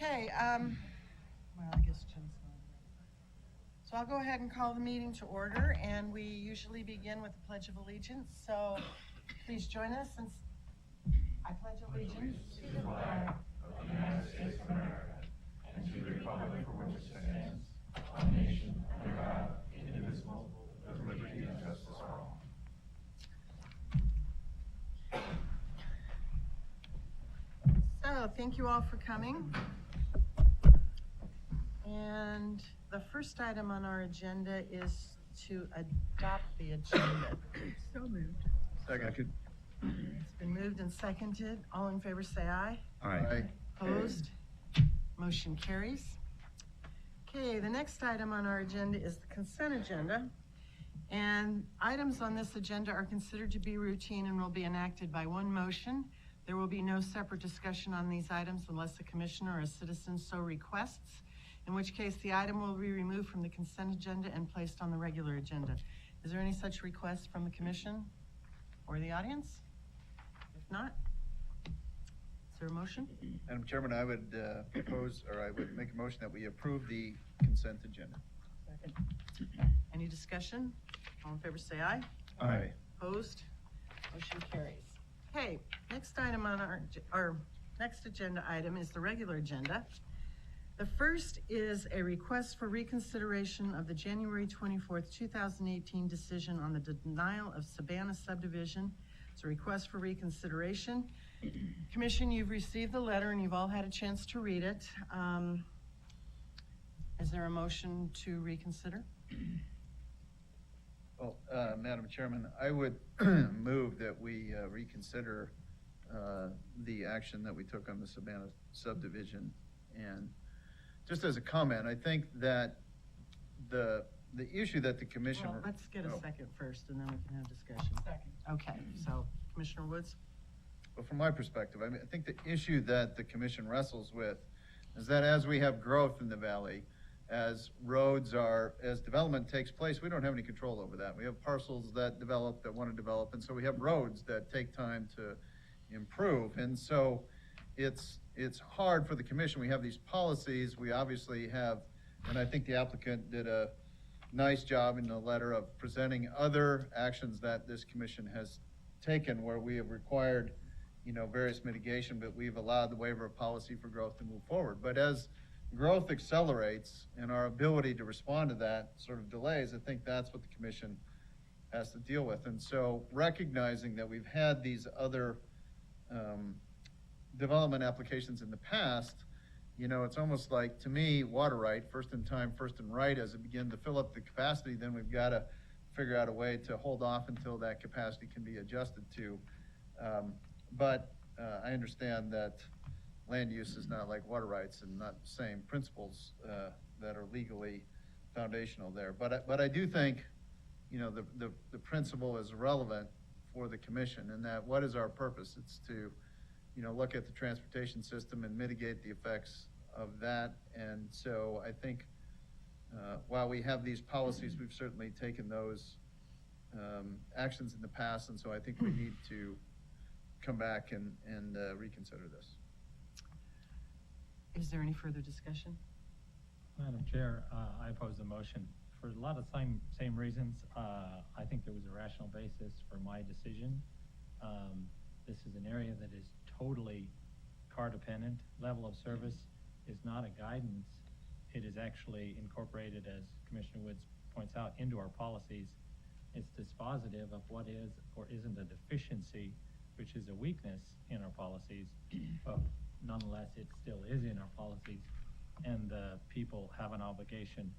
Okay, well, I guess Jim's not here. So I'll go ahead and call the meeting to order, and we usually begin with the Pledge of Allegiance. So please join us, and I pledge allegiance to the flag of the United States of America and to the republic for which it stands, one nation, under God, indivisible, with liberty and justice for all. So thank you all for coming. And the first item on our agenda is to adopt the agenda. So moved. Second. It's been moved and seconded. All in favor say aye. Aye. Opposed? Motion carries. Okay, the next item on our agenda is the consent agenda. And items on this agenda are considered to be routine and will be enacted by one motion. There will be no separate discussion on these items unless a commissioner or a citizen so requests, in which case the item will be removed from the consent agenda and placed on the regular agenda. Is there any such request from the commission or the audience? If not, is there a motion? Madam Chairman, I would propose, or I would make a motion that we approve the consent agenda. Second. Any discussion? All in favor say aye. Aye. Opposed? Motion carries. Okay, next item on our next agenda item is the regular agenda. The first is a request for reconsideration of the January 24th, 2018 decision on the denial of Savannah subdivision. It's a request for reconsideration. Commission, you've received the letter and you've all had a chance to read it. Is there a motion to reconsider? Well, Madam Chairman, I would move that we reconsider the action that we took on the Savannah subdivision. And just as a comment, I think that the issue that the commission... Well, let's get a second first and then we can have discussion. Second. Okay, so Commissioner Woods? Well, from my perspective, I think the issue that the commission wrestles with is that as we have growth in the valley, as development takes place, we don't have any control over that. We have parcels that develop, that want to develop, and so we have roads that take time to improve. And so it's hard for the commission. We have these policies. We obviously have, and I think the applicant did a nice job in the letter of presenting other actions that this commission has taken where we have required, various mitigation, but we've allowed the waiver of policy for growth to move forward. But as growth accelerates and our ability to respond to that sort of delays, I think that's what the commission has to deal with. And so recognizing that we've had these other development applications in the past, it's almost like, to me, water right, first in time, first in right, as it begins to fill up the capacity, then we've got to figure out a way to hold off until that capacity can be adjusted to. But I understand that land use is not like water rights and not the same principles that are legally foundational there. But I do think, the principle is relevant for the commission, and that what is our purpose? It's to, look at the transportation system and mitigate the effects of that. And so I think while we have these policies, we've certainly taken those actions in the past, and so I think we need to come back and reconsider this. Is there any further discussion? Madam Chair, I oppose the motion for a lot of same reasons. I think there was a rational basis for my decision. This is an area that is totally car dependent. Level of service is not a guidance. It is actually incorporated, as Commissioner Woods points out, into our policies. It's dispositive of what is or isn't a deficiency, which is a weakness in our policies, but nonetheless, it still is in our policies, and people have an obligation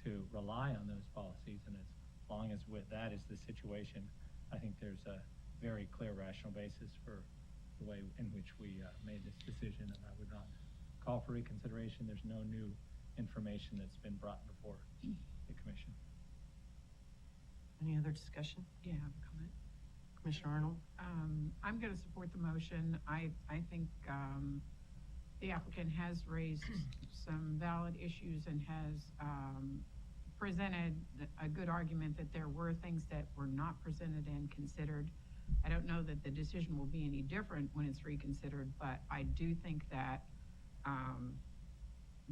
to rely on those policies. And as long as that is the situation, I think there's a very clear rational basis for the way in which we made this decision, and I would not call for reconsideration. There's no new information that's been brought before the commission. Any other discussion? Yeah, I have a comment. Commissioner Arnold? I'm going to support the motion. I think the applicant has raised some valid issues and has presented a good argument that there were things that were not presented and considered. I don't know that the decision will be any different when it's reconsidered, but I do think that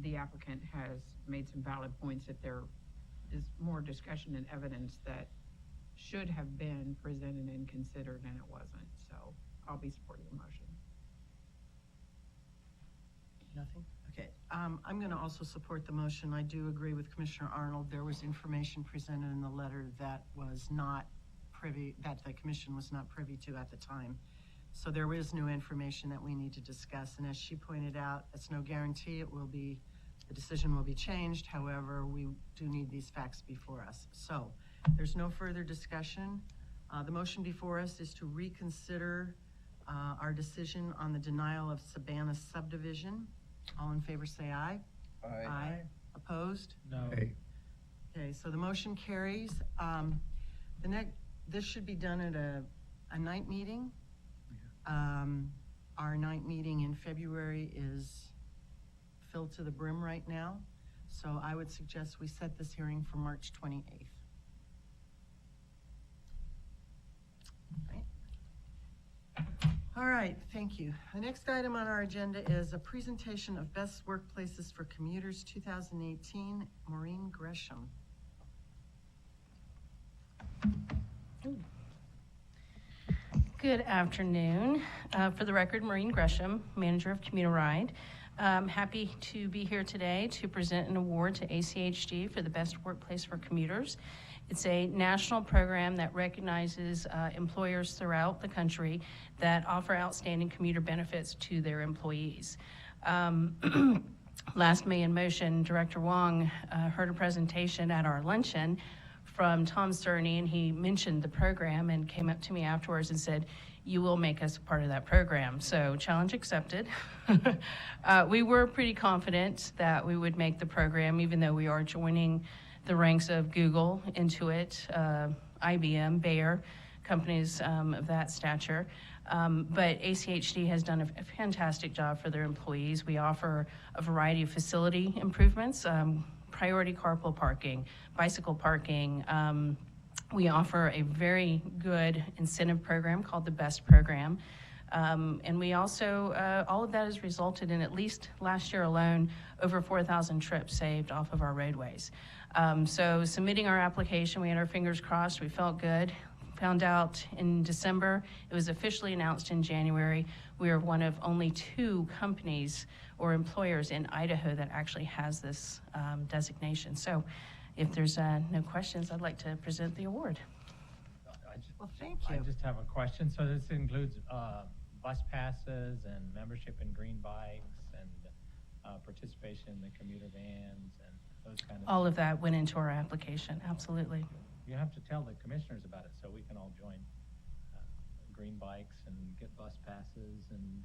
the applicant has made some valid points that there is more discussion and evidence that should have been presented and considered and it wasn't. So I'll be supporting the motion. Nothing? Okay, I'm gonna also support the motion. I do agree with Commissioner Arnold. There was information presented in the letter that was not privy, that the commission was not privy to at the time. So there is new information that we need to discuss, and as she pointed out, it's no guarantee it will be, the decision will be changed. However, we do need these facts before us. So, there's no further discussion. The motion before us is to reconsider our decision on the denial of Savannah subdivision. All in favor say aye. Aye. Opposed? No. Okay, so the motion carries. This should be done at a night meeting. Our night meeting in February is filled to the brim right now. So I would suggest we set this hearing for March 28th. All right, thank you. The next item on our agenda is a presentation of Best Workplaces for Commuters 2018, Maureen Gresham. Good afternoon. For the record, Maureen Gresham, manager of Commuter Ride. Happy to be here today to present an award to ACHD for the Best Workplace for Commuters. It's a national program that recognizes employers throughout the country that offer outstanding commuter benefits to their employees. Last May in motion, Director Wong heard a presentation at our luncheon from Tom Cerny, and he mentioned the program and came up to me afterwards and said, "You will make us a part of that program." So challenge accepted. We were pretty confident that we would make the program, even though we are joining the ranks of Google, Intuit, IBM, Bayer, companies of that stature. But ACHD has done a fantastic job for their employees. We offer a variety of facility improvements, priority carpool parking, bicycle parking. We offer a very good incentive program called the BEST program. And we also, all of that has resulted in, at least last year alone, over 4,000 trips saved off of our roadways. So submitting our application, we had our fingers crossed, we felt good. Found out in December, it was officially announced in January. We are one of only 2 companies or employers in Idaho that actually has this designation. So if there's no questions, I'd like to present the award. Well, thank you. I just have a question. So this includes bus passes and membership in green bikes and participation in the commuter vans and those kind of All of that went into our application, absolutely. You have to tell the commissioners about it so we can all join green bikes and get bus passes and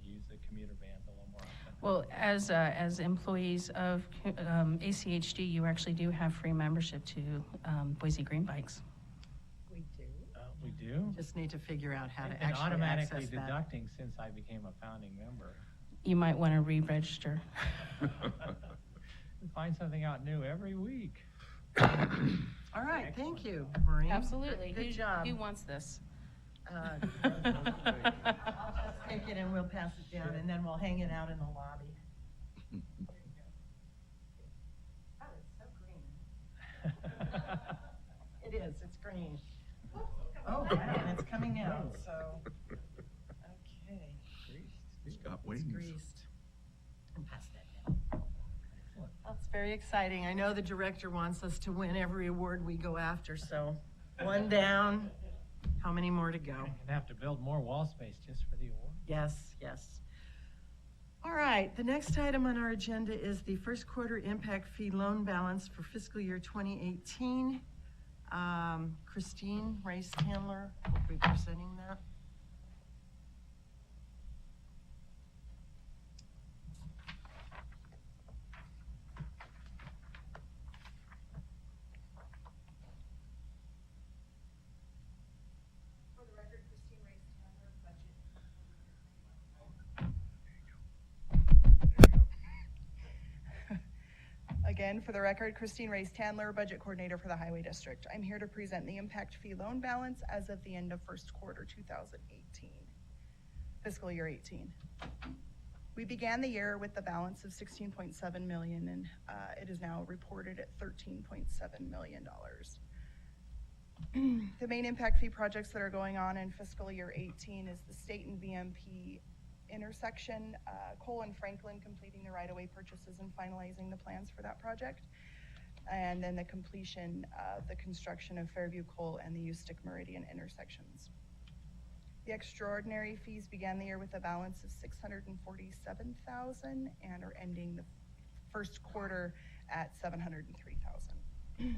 use the commuter vans a little more often. Well, as employees of ACHD, you actually do have free membership to Boise Green Bikes. We do. We do? Just need to figure out how They've to been actually automatically access that. deducting since I became a founding member. You might want to re-register. We find something out new every week. All right, thank you, Maureen. Absolutely. Good job. Who wants this? I'll just take it and we'll pass it down, and then we'll hang it out in the lobby. There you go. Oh, it's so green. It is, it's green. Oh, wow, and it's coming out, so, okay. It's got It's wings. greased. And pass that down. That's very exciting. I know the director wants us to win every award we go after, so one down. How many more to go? I'm gonna have to build more wall space just for the award. Yes, yes. All right, the next item on our agenda is the first quarter impact fee loan balance for fiscal year 2018. Christine Race-Handler will be presenting that. Again, for the record, Christine Race-Tandler, Budget Coordinator for the Highway District. I'm here to present the impact fee loan balance as of the end of first quarter 2018, fiscal year 18. We began the year with a balance of 16.7 million, and it is now reported at $13.7 million. The main impact fee projects that are going on in fiscal year 18 is the state and VMP intersection, Cole and Franklin completing the right-of-way purchases and finalizing the plans for that project, and then the completion of the construction of Fairview Cole and the Eustic Meridian intersections. The extraordinary fees began the year with a balance of $647,000 and are ending the first quarter at $703,000.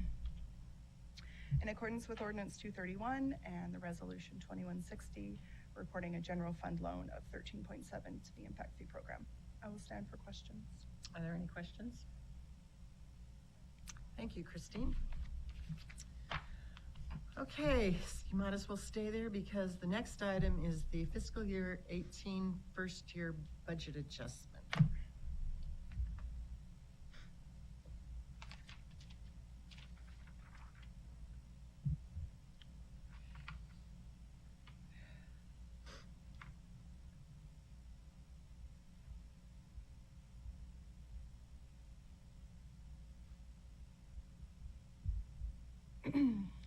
In accordance with Ordinance 231 and the Resolution 2160, reporting a general fund loan of 13.7 to the impact fee program. I will stand for questions. Are there any questions? Thank you, Christine. Okay, so you might as well stay there because the next item is the fiscal year 18 first year budget adjustment.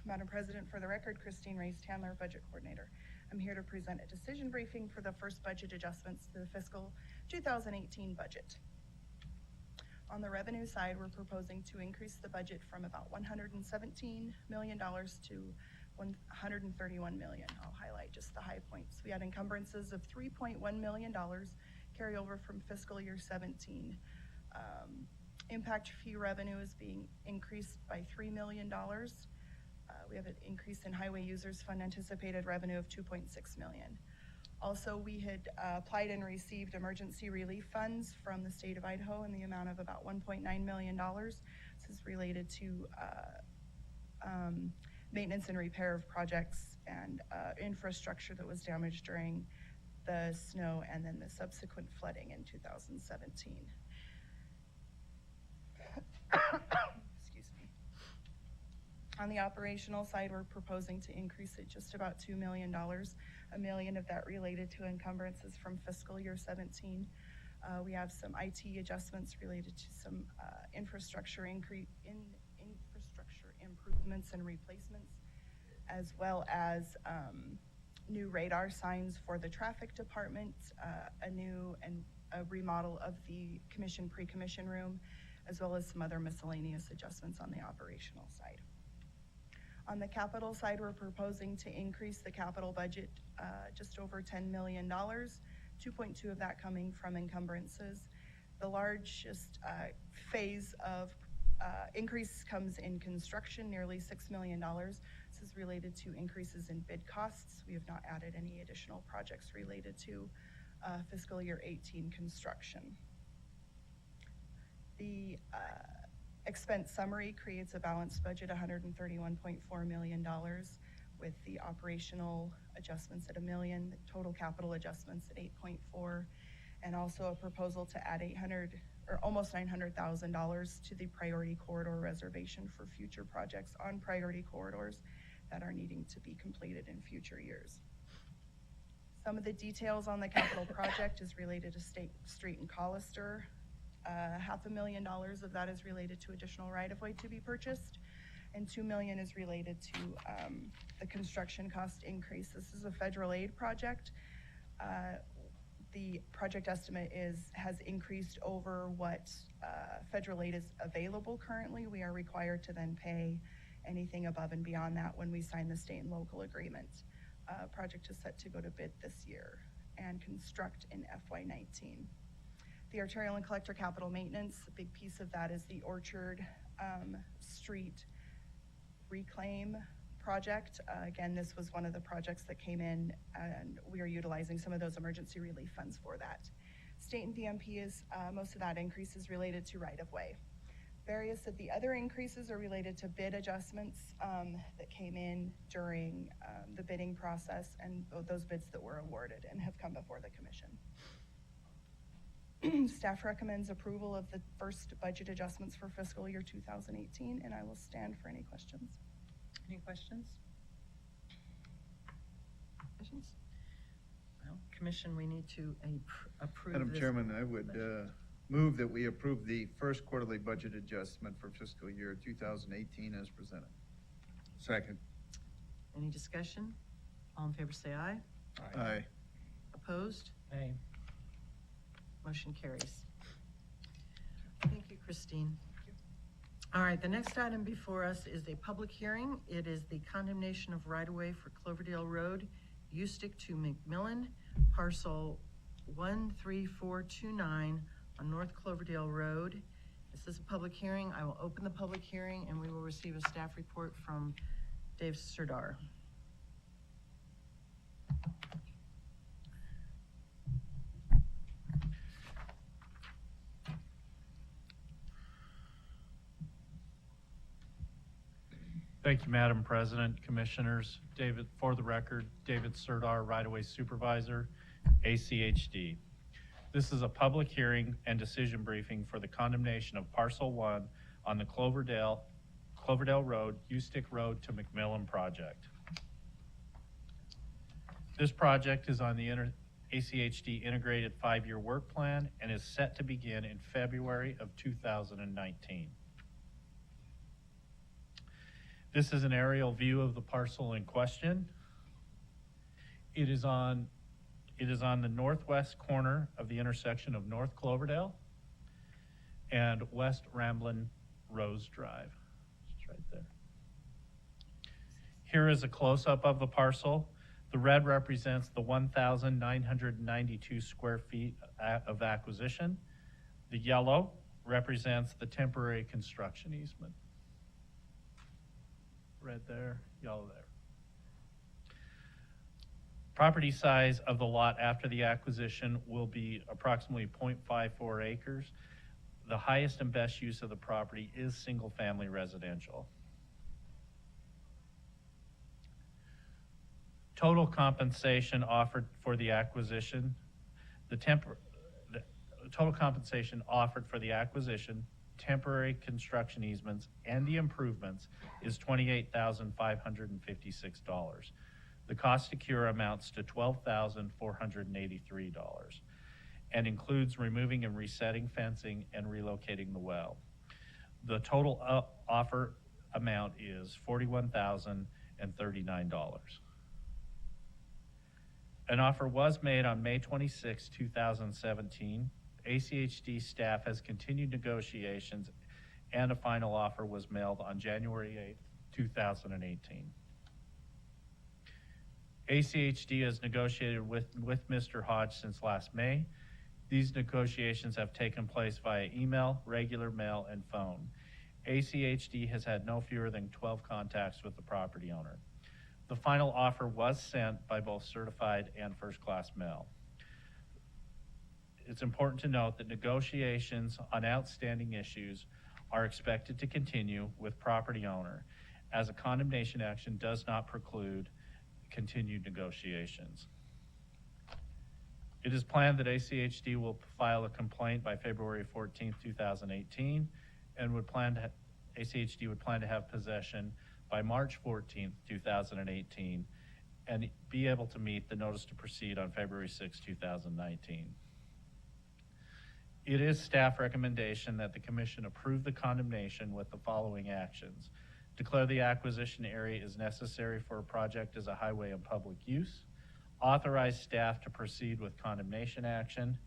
Madam President, for the record, Christine Reyes-Tandler, Budget Coordinator. I'm here to present a decision briefing for the first budget adjustments to the fiscal 2018 budget. On the revenue side, we're proposing to increase the budget from about $117 million to $131 million. I'll highlight just the high points. We had encumbrances of $3.1 million carry over from fiscal year 17. Impact fee revenue is being increased by $3 million. We have an increase in Highway Users Fund anticipated revenue of $2.6 million. Also, we had applied and received emergency relief funds from the state of Idaho in the amount of about $1.9 million. This is related to maintenance and repair of projects and infrastructure that was damaged during the snow and then the subsequent flooding in 2017. Excuse me. On the operational side, we're proposing to increase it just about $2 million. $1 million of that related to encumbrances from fiscal year 17. We have some IT adjustments related to some infrastructure improvements and replacements, as well as new radar signs for the traffic department, a new and a remodel of the pre-commission room, as well as some other miscellaneous adjustments on the operational side. On the capital side, we're proposing to increase the capital budget just over $10 million, 2.2 of that coming from encumbrances. The largest phase of increase comes in construction, nearly $6 million. This is related to increases in bid costs. We have not added any additional projects related to fiscal year 18 construction. The expense summary creates a balanced budget, $131.4 million, with the operational adjustments at $1 million, the total capital adjustments at 8.4, and also a proposal to add almost $900,000 to the priority corridor reservation for future projects on priority corridors that are needing to be completed in future years. Some of the details on the capital project is related to State Street and Collister. $500,000 of that is related to additional right-of-way to be purchased, and $2 million is related to the construction cost increase. This is a federal aid project. The project estimate has increased over what federal aid is available currently. We are required to then pay anything above and beyond that when we sign the state and local agreement. Project is set to go to bid this year and construct in FY19. The arterial and collector capital maintenance, a big piece of that is the Orchard Street reclaim project. Again, this was one of the projects that came in, and we are utilizing some of those emergency relief funds for that. State and VMP is, most of that increase is related to right-of-way. Various of the other increases are related to bid adjustments that came in during the bidding process and those bids that were awarded and have come before the commission. Staff recommends approval of the first budget adjustments for fiscal year 2018, and I will stand for any questions. Any questions? Questions? Well, commission, we need to approve Madam this Chairman, I would budget. move that we approve the first quarterly budget adjustment for fiscal year 2018 as presented. Second. Any discussion? All in favor say aye. Aye. Opposed? Nay. Motion carries. Thank you, Christine. All right, the next item before us is a public hearing. It is the condemnation of right-of-way for Cloverdale Road, Ustick to McMillan, parcel 13429 on North Cloverdale Road. This is a public hearing. I will open the public hearing and we will receive a staff report from Dave Serdar. Thank you, Madam President, Commissioners. David, for the record, David Serdar, right-of-way supervisor, ACHD. This is a public hearing and decision briefing for the condemnation of Parcel 1 on the Cloverdale Road, Ustick Road to McMillan project. This project is on the ACHD Integrated 5-Year Work Plan and is set to begin in February of 2019. This is an aerial view of the parcel in question. It is on the northwest corner of the intersection of North Cloverdale and West Ramblin' Rose Drive. It's right there. Here is a close-up of the parcel. The red represents the 1,992 square feet of acquisition. The yellow represents the temporary construction easement. Red there, yellow there. Property size of the lot after the acquisition will be approximately 0.54 acres. The highest and best use of the property is single-family residential. Total compensation offered for the acquisition, the total compensation offered for the acquisition, temporary construction easements, and the improvements is $28,556. The cost to cure amounts to $12,483 and includes removing and resetting fencing and relocating the well. The total offer amount is $41,039. An offer was made on May 26, 2017. ACHD staff has continued negotiations and a final offer was mailed on January 8, 2018. ACHD has negotiated with Mr. Hodge since last May. These negotiations have taken place via email, regular mail, and phone. ACHD has had no fewer than 12 contacts with the property owner. The final offer was sent by both certified and first-class mail. It's important to note that negotiations on outstanding issues are expected to continue with property owner, as a condemnation action does not preclude continued negotiations. It is planned that ACHD will file a complaint by February 14, 2018, and ACHD would plan to have possession by March 14, 2018, and be able to meet the notice to proceed on February 6, 2019. It is staff recommendation that the commission approve the condemnation with the following actions. Declare the acquisition area is necessary for a project as a highway in public use. Authorize staff to proceed with condemnation action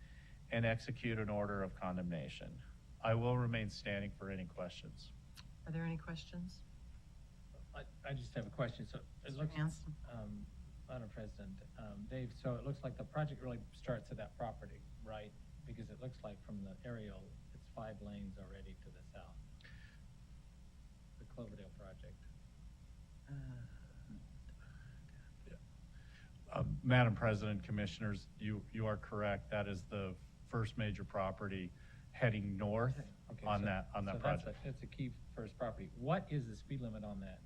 and execute an order of condemnation. I will remain standing for any questions. Are there any questions? I just have a question. So it looks, Hanson? Madam President, Dave, so it looks like the project really starts at that property, right? Because it looks like from the aerial, it's 5 lanes already to the south. The Cloverdale project. Madam President, Commissioners, you are correct. That is the first major property heading north on that project. That's a key first property. What is the speed limit on that?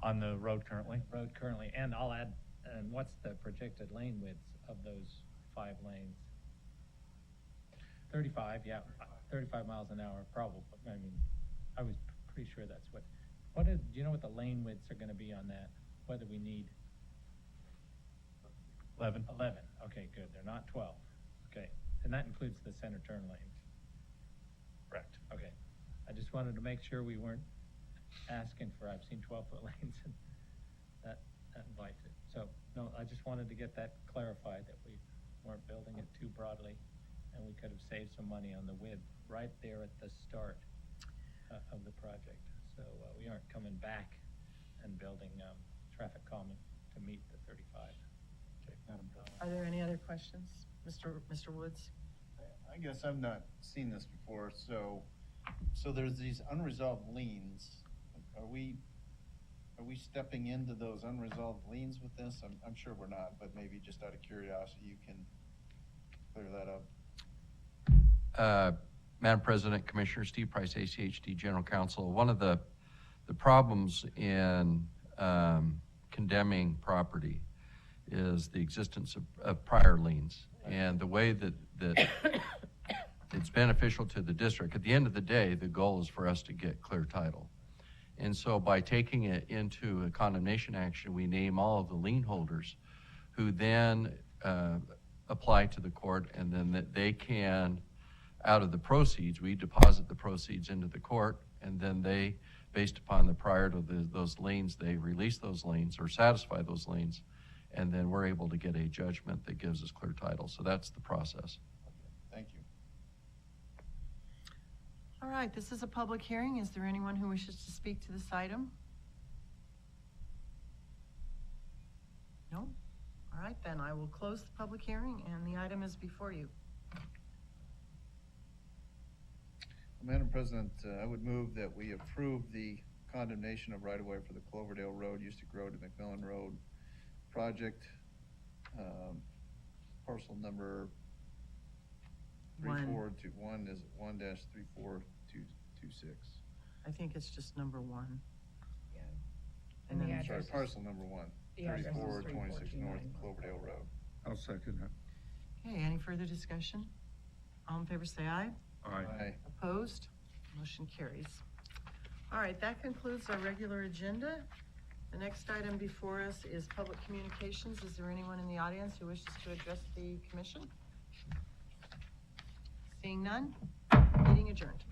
On the road currently? Road currently, and I'll add, and what's the projected lane widths of those 5 lanes? 35, yeah, 35 miles an hour, probably. I mean, I was pretty sure that's do you know what the lane widths are gonna be on that? Whether we need 11. 11, okay, good, they're not 12, okay, and that includes the center turn lanes, Correct. okay. I just wanted to make sure we weren't asking for, I've seen 12-foot lanes, and that invites it. So, no, I just wanted to get that clarified, that we weren't building it too broadly, and we could have saved some money on the width right there at the start of the project. So, we aren't coming back and building traffic calming to meet the 35. Are there any other questions? Mr. Woods? I guess I've not seen this before, so there's these unresolved liens. Are we stepping into those unresolved liens with this? I'm sure we're not, but maybe just out of curiosity, you can clear that up. Madam President, Commissioner Steve Price, ACHD General Counsel. One of the problems in condemning property is the existence of prior liens, and the way that it's beneficial to the district. At the end of the day, the goal is for us to get clear title. And so by taking it into a condemnation action, we name all of the lien holders who then apply to the court, and then they can, out of the proceeds, we deposit the proceeds into the court, and then they, based upon the prior to those liens, they release those liens or satisfy those liens, and then we're able to get a judgment that gives us clear title. So that's the process. Thank you. All right, this is a public hearing. Is there anyone who wishes to speak to this item? No? All right, then I will close the public hearing, and the item is before you. Madam President, I would move that we approve the condemnation of right-of-way for the Cloverdale Road, Ustic Road to McMillan Road project, parcel number 3421 is 1-34226. I think it's just number 1. Yeah. And then, Sorry, parcel number 1, The address is 3426 North 3429. Cloverdale Road. I'll second that. okay, any further discussion? All in favor, say aye. Aye. Opposed? Motion carries. All right, that concludes our regular agenda. The next item before us is public communications. Is there anyone in the audience who wishes to address the commission? Seeing none, meeting adjourned.